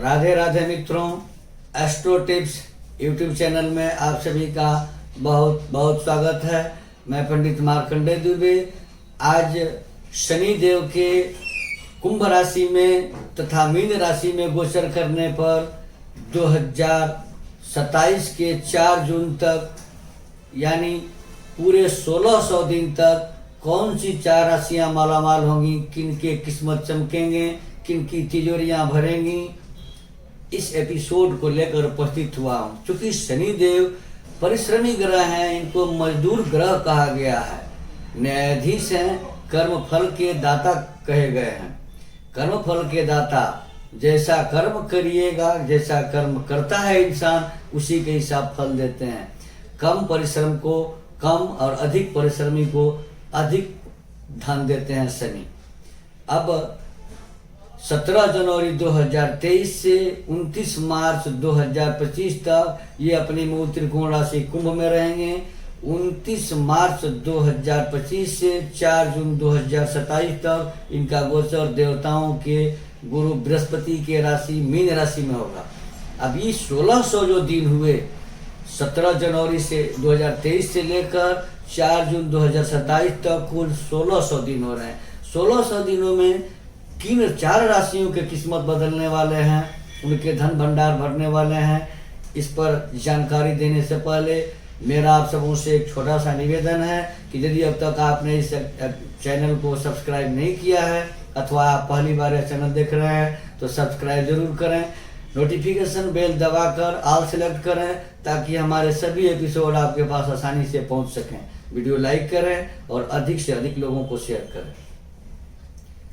राधे राधे मित्रों, astro tips YouTube channel में आप सभी का बहुत बहुत स्वागत है। मैं पंडित मार्कंडेय दुबे। आज शनि देव के कुंभ राशि में तथा मीन राशि में गोचर करने पर 2027 के 4 जून तक यानी पूरे 1600 दिन तक कौन सी 4 राशियां मालामाल होंगी, किन के किस्मत चमकेंगे, किन की तिजोरियां भरेंगी, इस एपिसोड को लेकर उपस्थित हुआ हूँ। चूंकि शनि देव परिश्रमी ग्रह हैं, इनको मजदूर ग्रह कहा गया है, न्यायाधीश हैं, कर्म फल के दाता कहे गए हैं। कर्म फल के दाता, जैसा कर्म करिएगा, जैसा कर्म करता है इंसान, उसी के हिसाब फल देते हैं। कम परिश्रम को कम और अधिक परिश्रमी को अधिक धन देते हैं शनि। अब 17 जनवरी 2023 से 29 मार्च 2025 तक ये अपनी मूल त्रिकोण राशि कुंभ में रहेंगे। 29 मार्च 2025 से 4 जून 2027 तक इनका गोचर देवताओं के गुरु बृहस्पति के राशि मीन राशि में होगा। अब ये 1600 जो दिन हुए, 17 जनवरी से 2023 से लेकर 4 जून 2027 तक कुल 1600 दिन हो रहे हैं। 1600 दिनों में किन 4 राशियों के किस्मत बदलने वाले हैं, उनके धन भंडार भरने वाले हैं, इस पर जानकारी देने से पहले मेरा आप सबों से एक छोटा सा निवेदन है कि यदि अब तक आपने इस चैनल को सब्सक्राइब नहीं किया है अथवा आप पहली बार यह चैनल देख रहे हैं तो सब्सक्राइब जरूर करें। नोटिफिकेशन बेल दबाकर ऑल सेलेक्ट करें ताकि हमारे सभी एपिसोड आपके पास आसानी से पहुंच सकें। वीडियो लाइक करें और अधिक से अधिक लोगों को शेयर करें।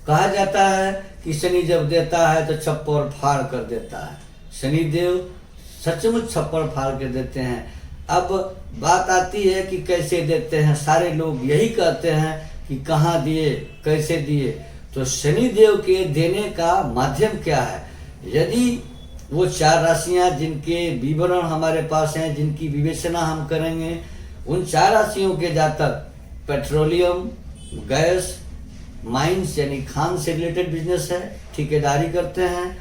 कहा जाता है कि शनि जब देता है तो छप्पर फाड़ कर देता है। शनि देव सचमुच छप्पर फाड़ कर देते हैं। अब बात आती है कि कैसे देते हैं। सारे लोग यही कहते हैं कि कहाँ दिए, कैसे दिए। तो शनि देव के देने का माध्यम क्या है? यदि वो 4 राशियां जिनके विवरण हमारे पास हैं, जिनकी विवेचना हम करेंगे, उन 4 राशियों के जातक पेट्रोलियम, गैस, माइंस यानी खान से रिलेटेड बिजनेस है, ठेकेदारी करते हैं,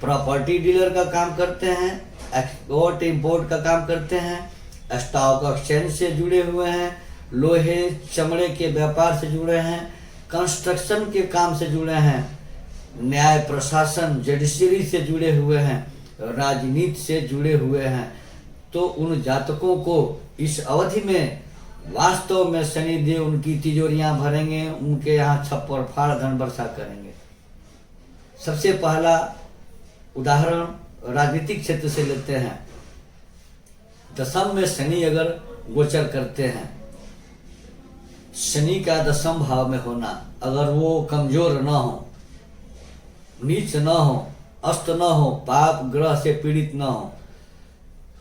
प्रॉपर्टी डीलर का काम करते हैं, एक्सपोर्ट इंपोर्ट का काम करते हैं, स्टॉक एक्सचेंज से जुड़े हुए हैं, लोहे चमड़े के व्यापार से जुड़े हैं, कंस्ट्रक्शन के काम से जुड़े हैं, न्याय प्रशासन जुडिशरी से जुड़े हुए हैं, राजनीति से जुड़े हुए हैं, तो उन जातकों को इस अवधि में वास्तव में शनि देव उनकी तिजोरियां भरेंगे, उनके यहाँ छप्पर फाड़ धन वर्षा करेंगे। सबसे पहला उदाहरण राजनीतिक क्षेत्र से लेते हैं। दशम में शनि अगर गोचर करते हैं, शनि का दशम भाव में होना, अगर वो कमजोर न हो, नीच न हो, अस्त न हो, पाप ग्रह से पीड़ित न हो,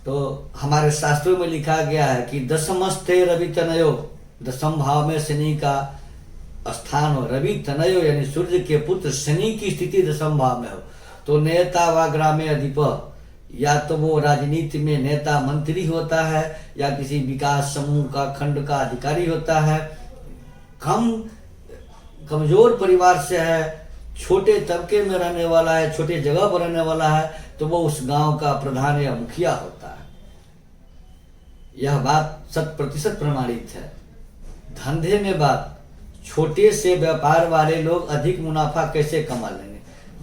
तो हमारे शास्त्रों में लिखा गया है कि दशमस्ते रवि तनयो, दशम भाव में शनि का स्थान हो। रवि तनयो यानी सूर्य के पुत्र शनि की स्थिति दशम भाव में हो तो नेता व ग्रामे अधिप, या तो वो राजनीति में नेता मंत्री होता है या किसी विकास समूह का खंड का अधिकारी होता है, कमजोर परिवार से है, छोटे तबके में रहने वाला है, छोटे जगह पर रहने वाला है, तो वो उस गांव का प्रधान या मुखिया होता है। यह बात 100% प्रमाणित है। धंधे में बात, छोटे से व्यापार वाले लोग अधिक मुनाफा कैसे कमा लेंगे?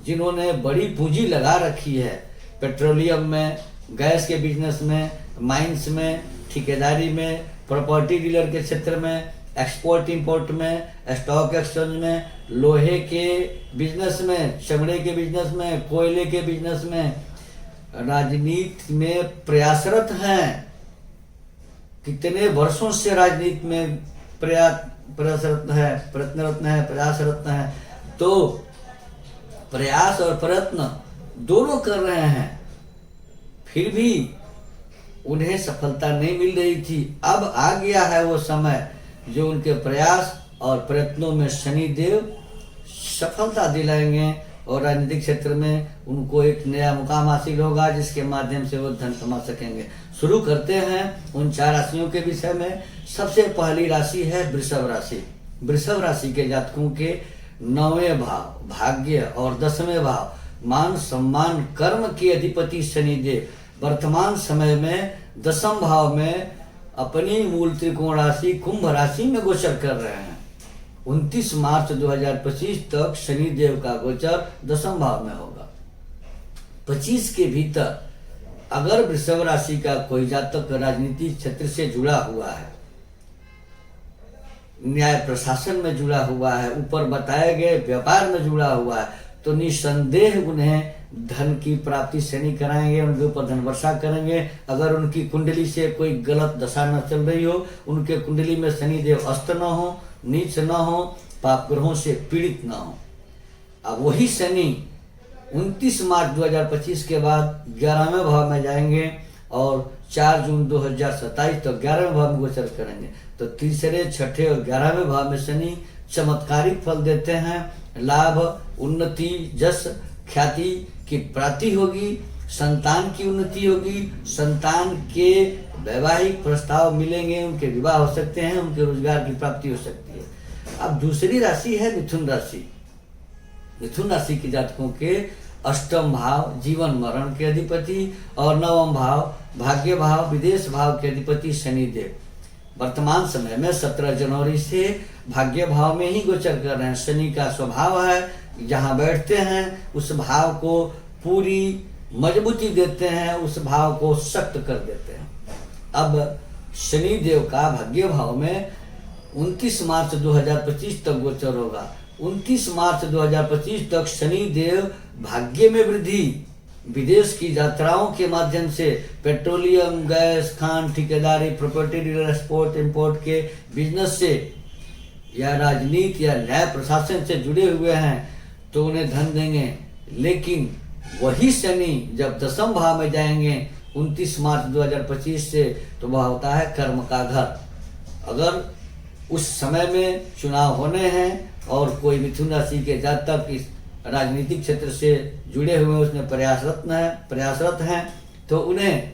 जिन्होंने बड़ी पूंजी लगा रखी है पेट्रोलियम में, गैस के बिजनेस में, माइंस में, ठेकेदारी में, प्रॉपर्टी डीलर के क्षेत्र में, एक्सपोर्ट इंपोर्ट में, स्टॉक एक्सचेंज में, लोहे के बिजनेस में, चमड़े के बिजनेस में, कोयले के बिजनेस में, राजनीति में प्रयासरत हैं, कितने वर्षों से राजनीति में प्रयासरत है, प्रयासरत है, तो प्रयास और प्रयत्न दोनों कर रहे हैं, फिर भी उन्हें सफलता नहीं मिल रही थी। अब आ गया है वो समय जो उनके प्रयास और प्रयत्नों में शनि देव सफलता दिलाएंगे और राजनीतिक क्षेत्र में उनको एक नया मुकाम हासिल होगा जिसके माध्यम से वो धन कमा सकेंगे। शुरू करते हैं उन 4 राशियों के विषय में। सबसे पहली राशि है वृषभ राशि। वृषभ राशि के जातकों के 9वें भाव भाग्य और 10वें भाव मान सम्मान कर्म के अधिपति शनिदेव वर्तमान समय में दशम भाव में अपनी मूल त्रिकोण राशि कुंभ राशि में गोचर कर रहे हैं। 29 मार्च 2025 तक शनिदेव का गोचर दशम भाव में होगा। 25 के भीतर अगर वृषभ राशि का कोई जातक राजनीतिक क्षेत्र से जुड़ा हुआ है, न्याय प्रशासन में जुड़ा हुआ है, ऊपर बताए गए व्यापार में जुड़ा हुआ है, तो निसंदेह उन्हें धन की प्राप्ति शनि कराएंगे, उनके ऊपर धन वर्षा करेंगे। अगर उनकी कुंडली से कोई गलत दशा न चल रही हो, उनके कुंडली में शनिदेव अस्त न हो, नीच न हो, पाप ग्रहों से पीड़ित न हो, अब वही शनि 29 मार्च 2025 के बाद 11वें भाव में जाएंगे और 4 जून 2027 तक 11वें भाव में गोचर करेंगे। तो तीसरे, छठे और 11वें भाव में शनि चमत्कारिक फल देते हैं। लाभ, उन्नति, जस, ख्याति की प्राप्ति होगी, संतान की उन्नति होगी, संतान के वैवाहिक प्रस्ताव मिलेंगे, उनके विवाह हो सकते हैं, उनके रोजगार की प्राप्ति हो सकती है। अब दूसरी राशि है मिथुन राशि। मिथुन राशि के जातकों के अष्टम भाव जीवन मरण के अधिपति और नवम भाव भाग्य भाव विदेश भाव के अधिपति शनिदेव वर्तमान समय में 17 जनवरी से भाग्य भाव में ही गोचर कर रहे हैं। शनि का स्वभाव है जहाँ बैठते हैं उस भाव को पूरी मजबूती देते हैं, उस भाव को सख्त कर देते हैं। अब शनि देव का भाग्य भाव में 29 मार्च 2025 तक गोचर होगा। 29 मार्च 2025 तक शनि देव भाग्य में वृद्धि, विदेश की यात्राओं के माध्यम से, पेट्रोलियम, गैस, खान, ठेकेदारी, प्रॉपर्टी डीलर, एक्सपोर्ट इंपोर्ट के बिजनेस से या राजनीति या न्याय प्रशासन से जुड़े हुए हैं तो उन्हें धन देंगे। लेकिन वही शनि जब दशम भाव में जाएंगे 29 मार्च 2025 से, तो वह होता है कर्म का घर। अगर उस समय में चुनाव होने हैं और कोई मिथुन राशि के जातक इस राजनीतिक क्षेत्र से जुड़े हुए उसमें प्रयासरत हैं तो उन्हें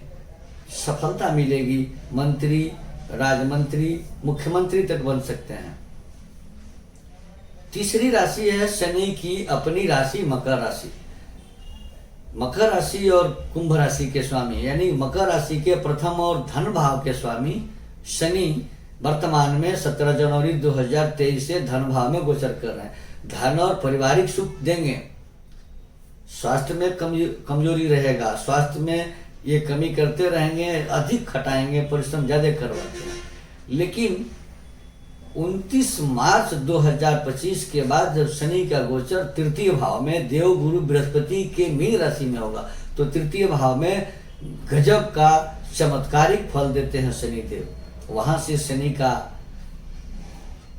सफलता मिलेगी। मंत्री, राजमंत्री, मुख्यमंत्री तक बन सकते हैं। तीसरी राशि है शनि की अपनी राशि मकर राशि। मकर राशि और कुंभ राशि के स्वामी यानी मकर राशि के प्रथम और धन भाव के स्वामी शनि वर्तमान में 17 जनवरी 2023 से धन भाव में गोचर कर रहे हैं। धन और पारिवारिक सुख देंगे। स्वास्थ्य में कमजोरी रहेगा, स्वास्थ्य में ये कमी करते रहेंगे, अधिक खटाएंगे, परिश्रम ज्यादा करवाते हैं। लेकिन 29 मार्च 2025 के बाद जब शनि का गोचर तृतीय भाव में देव गुरु बृहस्पति के मीन राशि में होगा तो तृतीय भाव में गजब का चमत्कारिक फल देते हैं शनिदेव। वहां से शनि का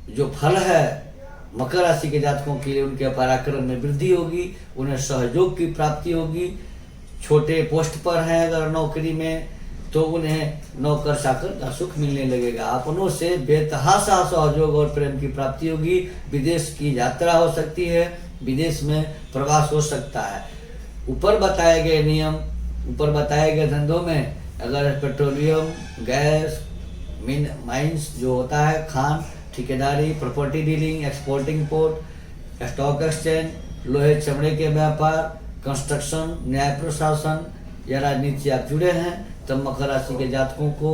जो फल है मकर राशि के जातकों के लिए उनके पराक्रम में वृद्धि होगी, उन्हें सहयोग की प्राप्ति होगी। छोटे पोस्ट पर हैं अगर नौकरी में तो उन्हें नौकर चाकर का सुख मिलने लगेगा। अपनों से बेतहाशा सहयोग और प्रेम की प्राप्ति होगी। विदेश की यात्रा हो सकती है, विदेश में प्रवास हो सकता है। ऊपर बताए गए नियम, ऊपर बताए गए धंधों में अगर पेट्रोलियम, गैस, माइंस जो होता है, खान, ठेकेदारी, property dealing, exporting port, stock exchange, लोहे चमड़े के व्यापार, कंस्ट्रक्शन, न्याय प्रशासन या राजनीति से आप जुड़े हैं तब मकर राशि के जातकों को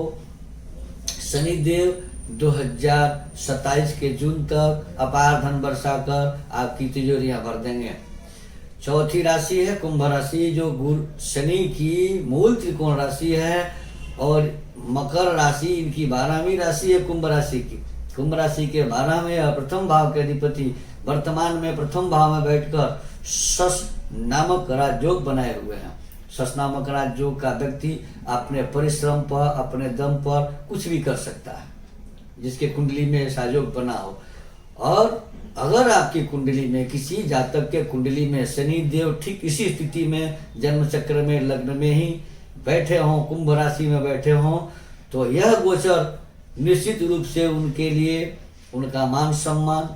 शनिदेव 2027 के जून तक अपार धन बरसा कर आपकी तिजोरियां भर देंगे। चौथी राशि है कुंभ राशि जो गुरु शनि की मूल त्रिकोण राशि है और मकर राशि इनकी 12वीं राशि है कुंभ राशि की। कुंभ राशि के 12वें और प्रथम भाव के अधिपति वर्तमान में प्रथम भाव में बैठकर शश नामक राजयोग बनाए हुए हैं। शश नामक राजयोग का व्यक्ति अपने परिश्रम पर, अपने दम पर कुछ भी कर सकता है जिसके कुंडली में ऐसा योग बना हो। और अगर आपकी कुंडली में किसी जातक के कुंडली में शनि देव ठीक इसी स्थिति में जन्म चक्र में लग्न में ही बैठे हों, कुंभ राशि में बैठे हों, तो यह गोचर निश्चित रूप से उनके लिए उनका मान सम्मान,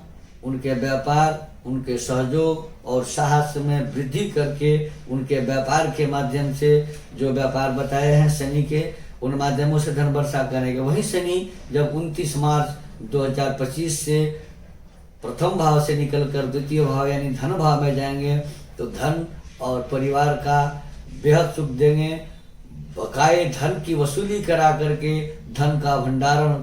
उनके व्यापार, उनके सहयोग और साहस में वृद्धि करके उनके व्यापार के माध्यम से जो व्यापार बताए हैं शनि के उन माध्यमों से धन वर्षा करेंगे। वही शनि जब 29 मार्च 2025 से प्रथम भाव से निकलकर द्वितीय भाव यानी धन भाव में जाएंगे तो धन और परिवार का बेहद सुख देंगे। बकाये धन की वसूली करा करके धन का भंडारण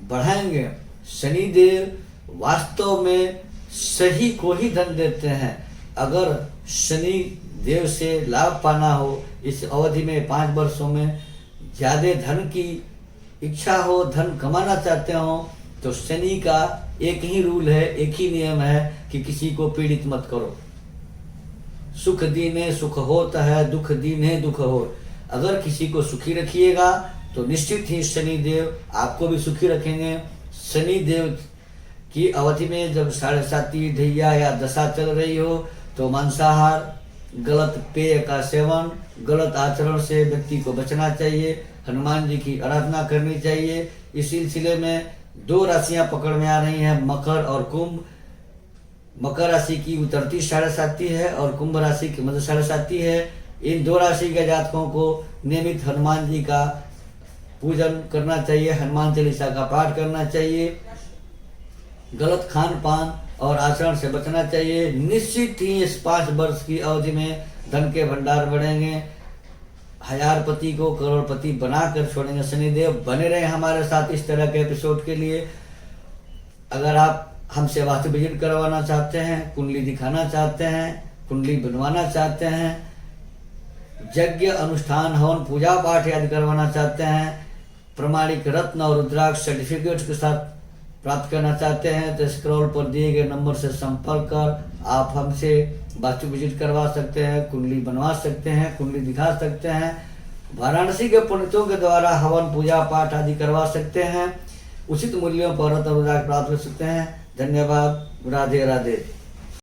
बढ़ाएंगे। शनिदेव वास्तव में सही को ही धन देते हैं। अगर शनि देव से लाभ पाना हो इस अवधि में 5 वर्षों में, ज़्यादा धन की इच्छा हो, धन कमाना चाहते हो, तो शनि का एक ही रूल है, एक ही नियम है कि किसी को पीड़ित मत करो। सुख दीने सुख होता है, दुख दीने दुख हो। अगर किसी को सुखी रखिएगा तो निश्चित ही शनि देव आपको भी सुखी रखेंगे। शनि देव की अवधि में जब 7.5 ढैया या दशा चल रही हो तो मांसाहार, गलत पेय का सेवन, गलत आचरण से व्यक्ति को बचना चाहिए। हनुमान जी की आराधना करनी चाहिए। इस सिलसिले में 2 राशियां पकड़ में आ रही हैं, मकर और कुंभ। मकर राशि की उतरती 7.5 है और कुंभ राशि की मध्य 7.5 है। इन 2 राशि के जातकों को नियमित हनुमान जी का पूजन करना चाहिए, हनुमान चालीसा का पाठ करना चाहिए, गलत खान पान और आचरण से बचना चाहिए। निश्चित ही इस 5 वर्ष की अवधि में धन के भंडार बढ़ेंगे। हजारपति को करोड़पति बनाकर छोड़ेंगे शनिदेव। बने रहे हमारे साथ इस तरह के एपिसोड के लिए। अगर आप हमसे वास्तु विजिट करवाना चाहते हैं, कुंडली दिखाना चाहते हैं, कुंडली बनवाना चाहते हैं, यज्ञ अनुष्ठान हवन पूजा पाठ आदि करवाना चाहते हैं, प्रमाणिक रत्न और रुद्राक्ष सर्टिफिकेट के साथ प्राप्त करना चाहते हैं, तो स्क्रॉल पर दिए गए नंबर से संपर्क कर आप हमसे वास्तु विजिट करवा सकते हैं, कुंडली बनवा सकते हैं, कुंडली दिखा सकते हैं, वाराणसी के पंडितों के द्वारा हवन पूजा पाठ आदि करवा सकते हैं। उचित मूल्यों पर रत्न रुद्राक्ष प्राप्त कर सकते हैं। धन्यवाद। राधे राधे।